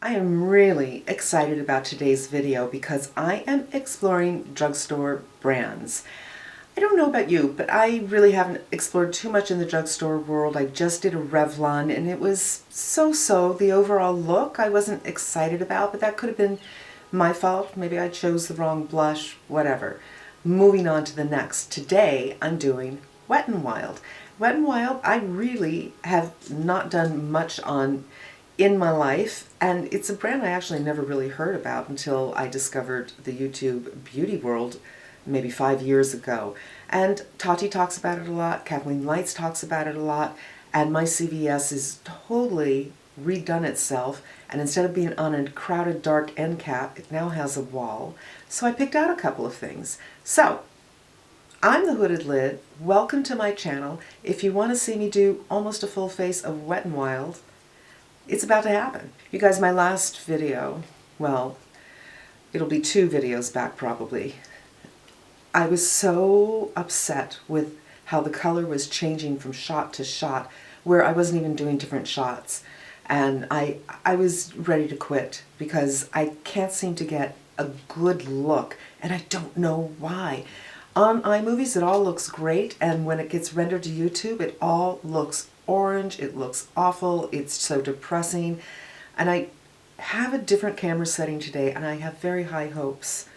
I am really excited about today's video because I am exploring drugstore brands. I don't know about you, but I really haven't explored too much in the drugstore world. I just did a Revlon and it was so-so. The overall look I wasn't excited about, but that could have been my fault. Maybe I chose the wrong blush, whatever. Moving on to the next. Today I'm doing Wet n Wild. Wet n Wild I really have not done much on in my life, and it's a brand I actually never really heard about until I discovered the YouTube beauty world maybe 5 years ago. And Tati talks about it a lot, Kathleen Lights talks about it a lot, and my CVS is totally redone itself, and instead of being on a crowded dark end cap, it now has a wall. So I picked out a couple of things. So I'm the Hooded Lid. Welcome to my channel. If you want to see me do almost a full face of Wet n Wild, it's about to happen. You guys, my last video, well, it'll be 2 videos back probably. I was so upset with how the color was changing from shot to shot, where I wasn't even doing different shots. And I was ready to quit because I can't seem to get a good look, and I don't know why. On iMovies it all looks great, and when it gets rendered to YouTube it all looks orange, it looks awful, it's so depressing. And I have a different camera setting today, and I have very high hopes,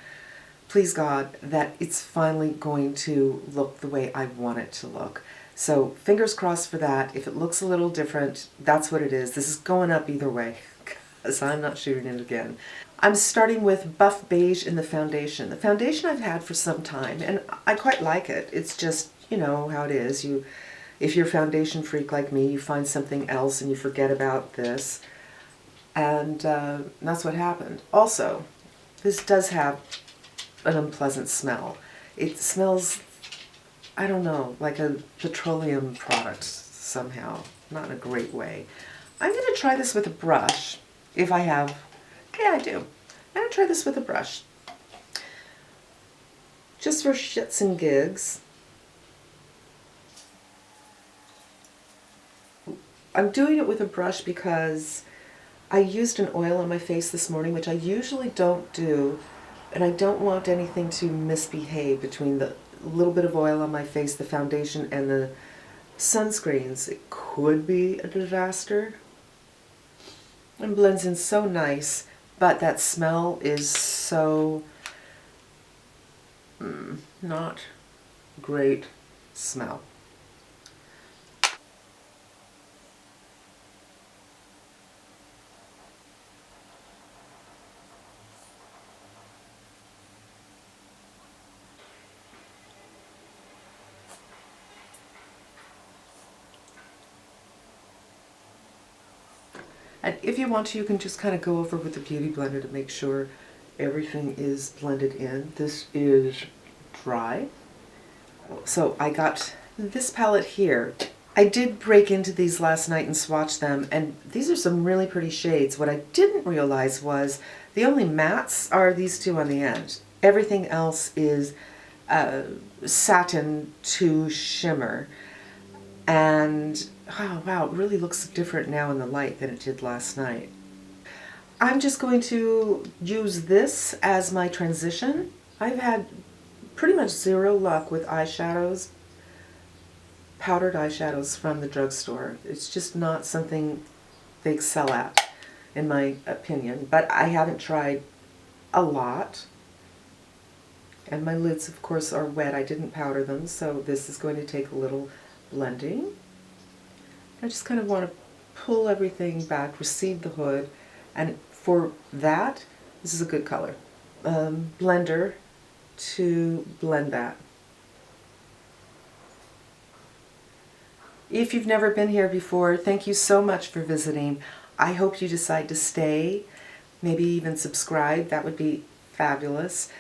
please God, that it's finally going to look the way I want it to look. So fingers crossed for that. If it looks a little different, that's what it is. This is going up either way, because I'm not shooting it again. I'm starting with Buff Beige in the foundation. The foundation I've had for some time, and I quite like it. It's just, you know how it is. If you're a foundation freak like me, you find something else and you forget about this. And that's what happened. Also, this does have an unpleasant smell. It smells, I don't know, like a petroleum product somehow. Not in a great way. I'm going to try this with a brush, if I have. Yeah, I do. I'm going to try this with a brush. Just for shits and gigs. I'm doing it with a brush because I used an oil on my face this morning, which I usually don't do, and I don't want anything to misbehave between the little bit of oil on my face, the foundation, and the sunscreens. It could be a disaster. It blends in so nice, but that smell is so not great smell. And if you want to, you can just kind of go over with the Beauty Blender to make sure everything is blended in. This is dry. So I got this palette here. I did break into these last night and swatch them, and these are some really pretty shades. What I didn't realize was the only mattes are these 2 on the end. Everything else is satin to shimmer. And oh wow, it really looks different now in the light than it did last night. I'm just going to use this as my transition. I've had pretty much 0 luck with eyeshadows, powdered eyeshadows from the drugstore. It's just not something they excel at, in my opinion. But I haven't tried a lot. And my lids, of course, are wet. I didn't powder them, so this is going to take a little blending. I just kind of want to pull everything back, recede the hood, and for that, this is a good color. Blender to blend that. If you've never been here before, thank you so much for visiting. I hope you decide to stay, maybe even subscribe. That would be fabulous.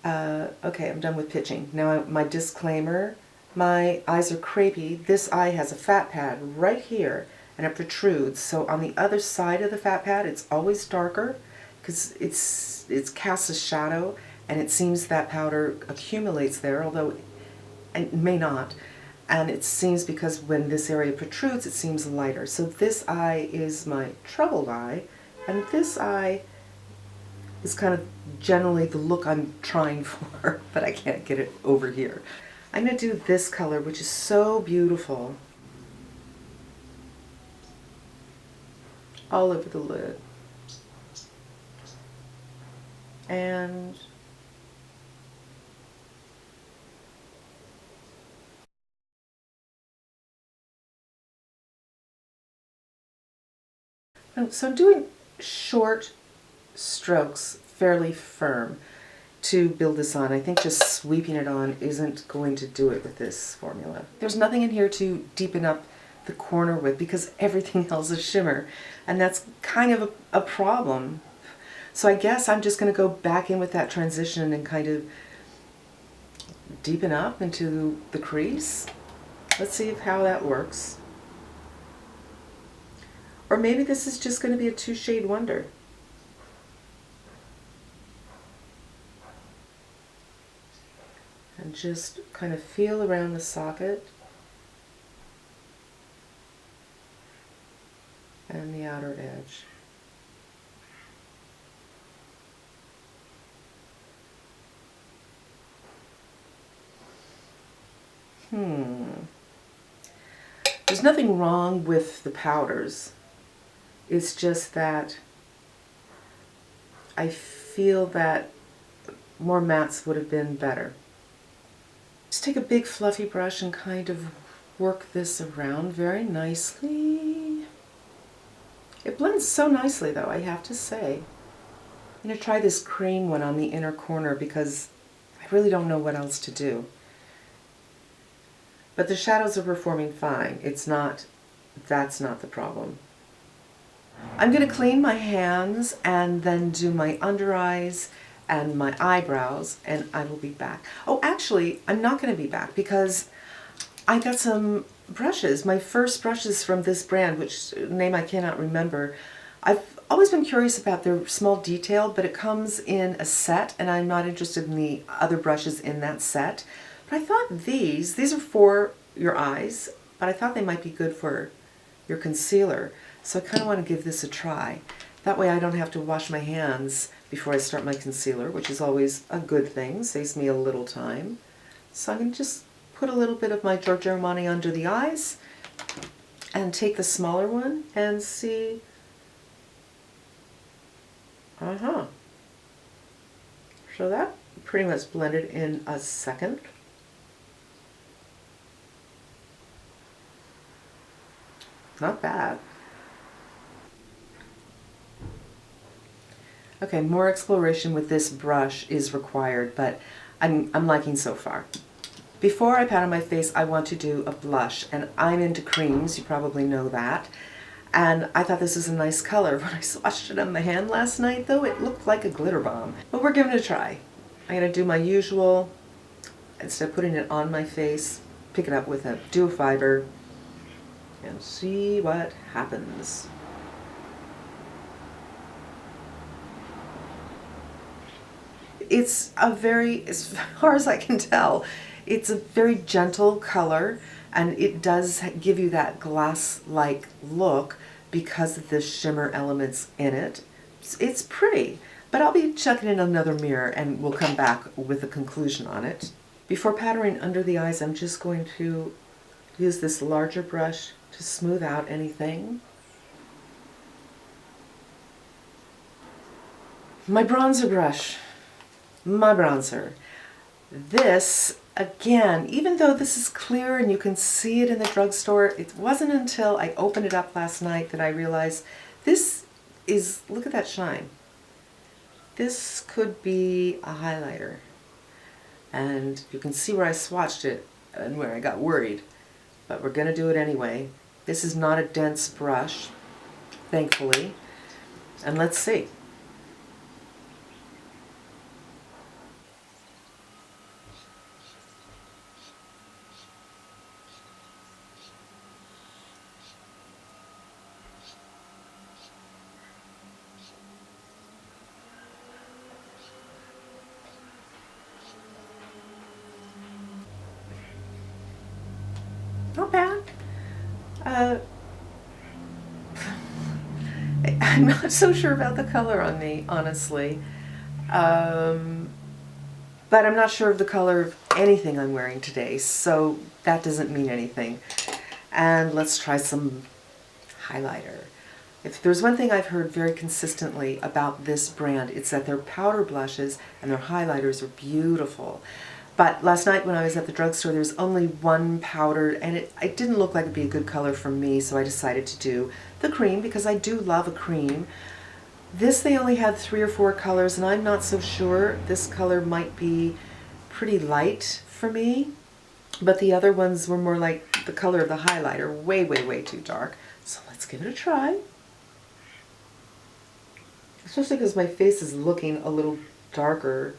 Okay, I'm done with pitching. Now my disclaimer. My eyes are crepey. This eye has a fat pad right here, and it protrudes. So on the other side of the fat pad, it's always darker because it's casts a shadow, and it seems that powder accumulates there, although it may not. And it seems because when this area protrudes, it seems lighter. So this eye is my troubled eye, And this eye is kind of generally the look I'm trying for, but I can't get it over here. I'm going to do this color, which is so beautiful, all over the lid. And so I'm doing short strokes, fairly firm, to build this on. I think just sweeping it on isn't going to do it with this formula. There's nothing in here to deepen up the corner with because everything else is shimmer, and that's kind of a problem. So I guess I'm just going to go back in with that transition and kind of deepen up into the crease. Let's see how that works. Or maybe this is just going to be a two-shade wonder. And just kind of feel around the socket and the outer edge. There's nothing wrong with the powders. It's just that I feel that more mattes would have been better. Just take a big fluffy brush and kind of work this around very nicely. It blends so nicely though, I have to say. I'm going to try this cream one on the inner corner because I really don't know what else to do. But the shadows are performing fine. That's not the problem. I'm going to clean my hands and then do my under eyes and my eyebrows, and I will be back. Oh, actually, I'm not going to be back because I got some brushes, my first brushes from this brand, which name I cannot remember. I've always been curious about their small detail, but it comes in a set, and I'm not interested in the other brushes in that set. But I thought these are for your eyes, but I thought they might be good for your concealer. So I kind of want to give this a try. That way I don't have to wash my hands before I start my concealer, which is always a good thing, saves me a little time. So I'm going to just put a little bit of my Giorgio Armani under the eyes and take the smaller one and see. So that pretty much blended in a second. Not bad. Okay, more exploration with this brush is required, but I'm liking so far. Before I pat on my face, I want to do a blush, and I'm into creams, you probably know that. And I thought this was a nice color. When I swatched it on my hand last night, though, it looked like a glitter bomb. But we're giving it a try. I'm going to do my usual, instead of putting it on my face, pick it up with a duo fiber and see what happens. It's a very, as far as I can tell, it's a very gentle color, and it does give you that glass-like look because of the shimmer elements in it. It's pretty, but I'll be checking in another mirror and we'll come back with a conclusion on it. Before powdering under the eyes, I'm just going to use this larger brush to smooth out anything. My bronzer brush. My bronzer. This, again, even though this is clear and you can see it in the drugstore, it wasn't until I opened it up last night that I realized this is, look at that shine. This could be a highlighter. And you can see where I swatched it and where I got worried. But we're going to do it anyway. This is not a dense brush, thankfully. And let's see. Not bad. I'm not so sure about the color on me, honestly. But I'm not sure of the color of anything I'm wearing today, so that doesn't mean anything. And let's try some highlighter. If there's one thing I've heard very consistently about this brand, it's that their powder blushes and their highlighters are beautiful. But last night when I was at the drugstore, there was only one powder, and it didn't look like it'd be a good color for me, so I decided to do the cream because I do love a cream. This, they only had 3 or 4 colors, and I'm not so sure. This color might be pretty light for me, but the other ones were more like the color of the highlighter, way, way, way too dark. So let's give it a try. Especially because my face is looking a little darker,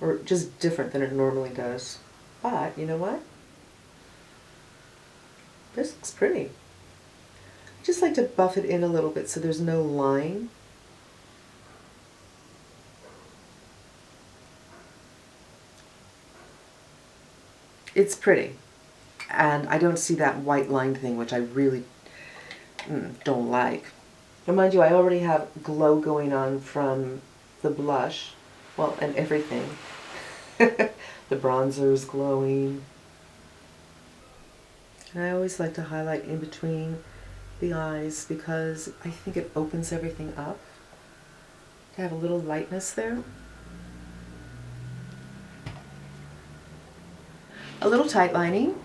or just different than it normally does. But, you know what? This looks pretty. I just like to buff it in a little bit so there's no line. It's pretty, and I don't see that white line thing, which I really don't like. And mind you, I already have glow going on from the blush, well, and everything. The bronzer is glowing. And I always like to highlight in between the eyes because I think it opens everything up to have a little lightness there. A little tight lining.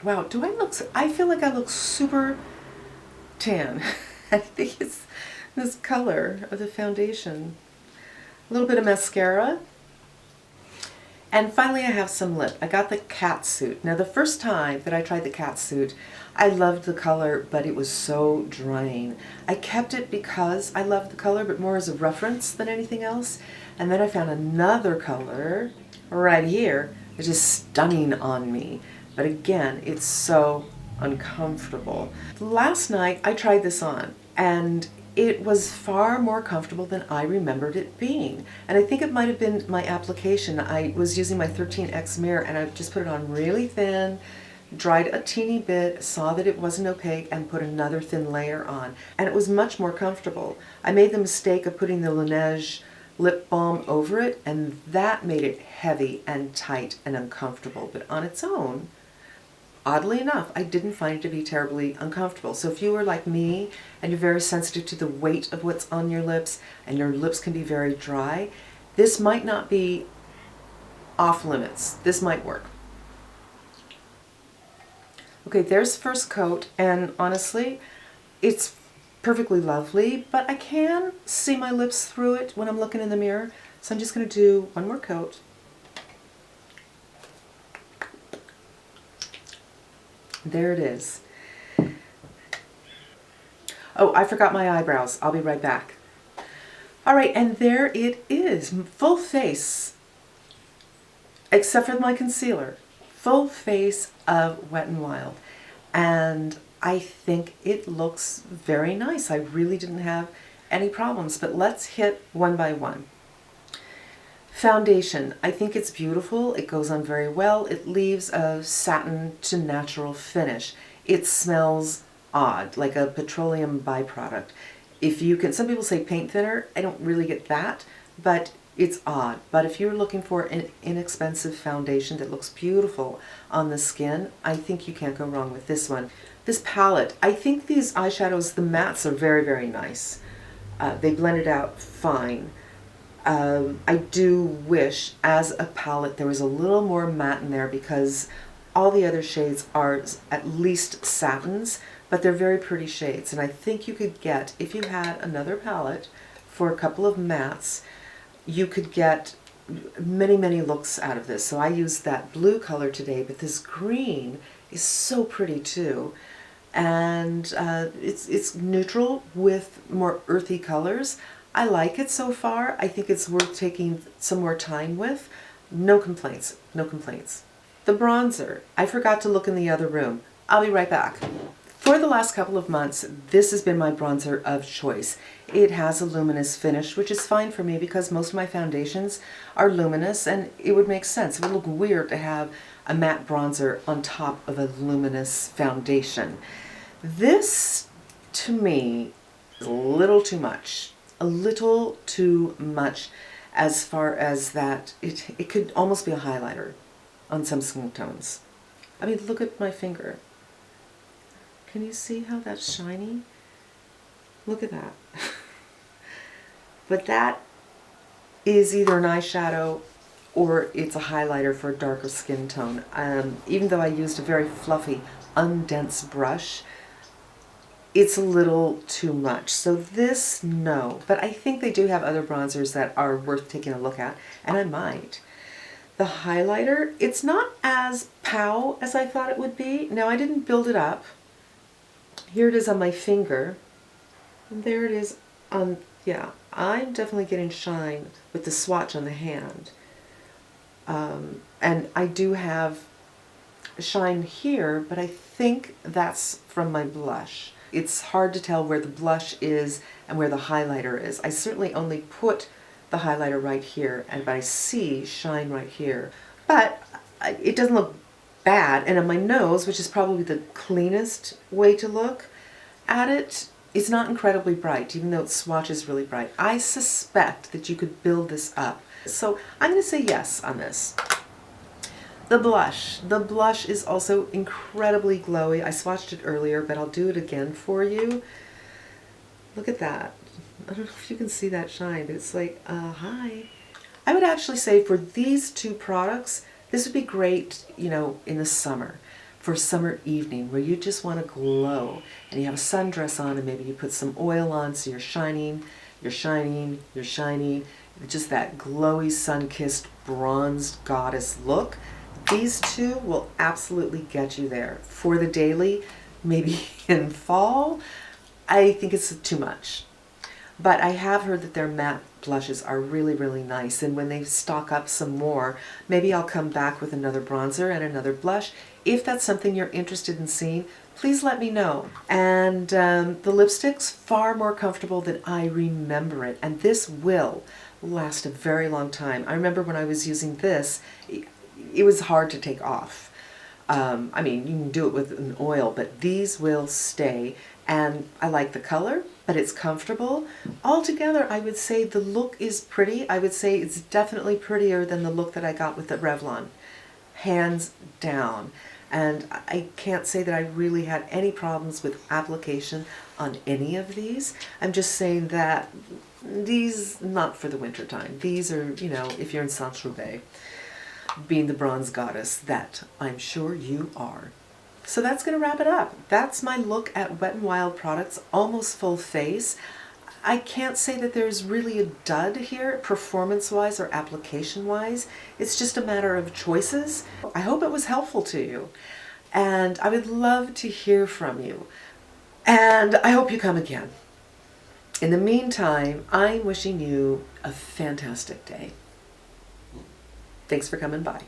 Wow, do I look, I feel like I look super tan. I think it's this color of the foundation. A little bit of mascara. And finally I have some lip. I got the cat suit. Now the first time that I tried the cat suit, I loved the color, but it was so drying. I kept it because I loved the color, but more as a reference than anything else. And then I found another color right here, which is stunning on me. But again, it's so uncomfortable. Last night I tried this on, and it was far more comfortable than I remembered it being. And I think it might have been my application. I was using my 13X mirror, and I just put it on really thin, dried a teeny bit, saw that it wasn't opaque, and put another thin layer on. And it was much more comfortable. I made the mistake of putting the Laneige lip balm over it, and that made it heavy and tight and uncomfortable. But on its own, oddly enough, I didn't find it to be terribly uncomfortable. So if you are like me and you're very sensitive to the weight of what's on your lips, and your lips can be very dry, this might not be off limits. This might work. Okay, there's first coat, and honestly, it's perfectly lovely, but I can see my lips through it when I'm looking in the mirror. So I'm just going to do one more coat. There it is. Oh, I forgot my eyebrows. I'll be right back. All right, and there it is. Full face, except for my concealer. Full face of Wet n Wild. And I think it looks very nice. I really didn't have any problems, but let's hit one by one. Foundation, I think it's beautiful. It goes on very well. It leaves a satin to natural finish. It smells odd, like a petroleum byproduct. If you can, some people say paint thinner. I don't really get that, but it's odd. But if you're looking for an inexpensive foundation that looks beautiful on the skin, I think you can't go wrong with this one. This palette, I think these eyeshadows, the mattes are very, very nice. They blend it out fine. I do wish, as a palette, there was a little more matte in there because all the other shades are at least satins, but they're very pretty shades. And I think you could get, if you had another palette for a couple of mattes, you could get many, many looks out of this. So I used that blue color today, but this green is so pretty too. And it's neutral with more earthy colors. I like it so far. I think it's worth taking some more time with. No complaints, no complaints. The bronzer, I forgot to look in the other room. I'll be right back. For the last couple of months, this has been my bronzer of choice. It has a luminous finish, which is fine for me because most of my foundations are luminous, and it would make sense. It would look weird to have a matte bronzer on top of a luminous foundation. This, to me, is a little too much. A little too much as far as that it could almost be a highlighter on some skin tones. I mean, look at my finger. Can you see how that's shiny? Look at that. But that is either an eyeshadow or it's a highlighter for a darker skin tone. Even though I used a very fluffy, undense brush, it's a little too much. So this, no. But I think they do have other bronzers that are worth taking a look at, and I might. The highlighter, it's not as pow as I thought it would be. Now, I didn't build it up. Here it is on my finger. And there it is on, yeah, I'm definitely getting shine with the swatch on the hand. And I do have shine here, but I think that's from my blush. It's hard to tell where the blush is and where the highlighter is. I certainly only put the highlighter right here, and I see shine right here. But it doesn't look bad, and on my nose, which is probably the cleanest way to look at it, it's not incredibly bright, even though its swatch is really bright. I suspect that you could build this up. So I'm going to say yes on this. The blush. The blush is also incredibly glowy. I swatched it earlier, but I'll do it again for you. Look at that. I don't know if you can see that shine, but it's like, hi. I would actually say for these two products, this would be great, you know, in the summer, for a summer evening where you just want to glow and you have a sundress on and maybe you put some oil on so you're shining, you're shining, you're shining, just that glowy sun-kissed bronzed goddess look. These two will absolutely get you there. For the daily, maybe in fall, I think it's too much. But I have heard that their matte blushes are really, really nice, and when they stock up some more, maybe I'll come back with another bronzer and another blush. If that's something you're interested in seeing, please let me know. And the lipstick's far more comfortable than I remember it, and this will last a very long time. I remember when I was using this, it was hard to take off. I mean, you can do it with an oil, but these will stay, and I like the color, but it's comfortable. Altogether, I would say the look is pretty. I would say it's definitely prettier than the look that I got with the Revlon, hands down. And I can't say that I really had any problems with application on any of these. I'm just saying that these, not for the winter time. These are, you know, if you're in Saint-Tropez, being the bronze goddess that I'm sure you are. So that's going to wrap it up. That's my look at Wet n Wild products, almost full face. I can't say that there's really a dud here, performance-wise or application-wise. It's just a matter of choices. I hope it was helpful to you, and I would love to hear from you, and I hope you come again. In the meantime, I'm wishing you a fantastic day. Thanks for coming by.